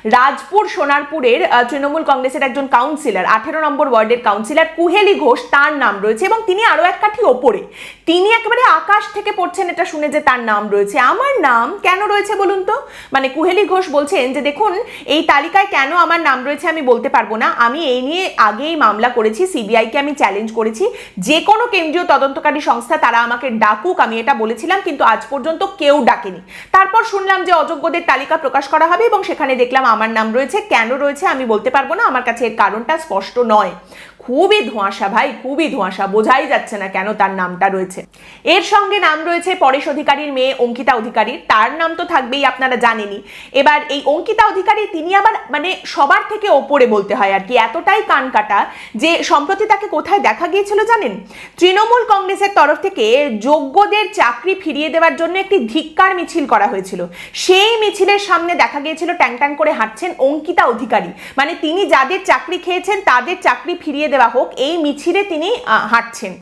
রাজপুর সোনারপুরের তৃণমূল কংগ্রেসের একজন কাউন্সিলর, 18 নম্বর ওয়ার্ডের কাউন্সিলর কুহেলি ঘোষ, তার নাম রয়েছে এবং তিনি আরো এক কাঠি ওপরে। তিনি একেবারে আকাশ থেকে পড়ছেন এটা শুনে যে তার নাম রয়েছে। আমার নাম কেন রয়েছে বলুন তো? মানে কুহেলি ঘোষ বলছেন যে দেখুন, এই তালিকায় কেন আমার নাম রয়েছে আমি বলতে পারবো না, আমি এই নিয়ে আগেই মামলা করেছি, সিবিআইকে আমি চ্যালেঞ্জ করেছি, যে কোনো কেন্দ্রীয় তদন্তকারী সংস্থা তারা আমাকে ডাকুক, আমি এটা বলেছিলাম, কিন্তু আজ পর্যন্ত কেউ ডাকেনি। তারপর শুনলাম যে অযোগ্যদের তালিকা প্রকাশ করা হবে এবং সেখানে দেখলাম আমার নাম রয়েছে। কেন রয়েছে আমি বলতে পারবো না, আমার কাছে এর কারণটা স্পষ্ট নয়। খুবই ধোঁয়াশা ভাই, খুবই ধোঁয়াশা, বোঝাই যাচ্ছে না কেন তার নামটা রয়েছে। এর সঙ্গে নাম রয়েছে পরেশ অধিকারীর মেয়ে অঙ্কিতা অধিকারীর, তার নাম তো থাকবেই, আপনারা জানেনই। এবার এই অঙ্কিতা অধিকারী তিনি আবার মানে সবার থেকে ওপরে বলতে হয় আর কি, এতটাই কান কাটা যে সম্প্রতি তাকে কোথায় দেখা গিয়েছিল জানেন? তৃণমূল কংগ্রেসের তরফ থেকে যোগ্যদের চাকরি ফিরিয়ে দেওয়ার জন্য একটি ধিক্কার মিছিল করা হয়েছিল। সেই মিছিলের সামনে দেখা গিয়েছিল ট্যাং ট্যাং করে হাঁটছেন অঙ্কিতা অধিকারী, মানে তিনি যাদের চাকরি খেয়েছেন তাদের চাকরি ফিরিয়ে দেওয়া হোক, এই মিছিলে তিনি হাঁটছেন।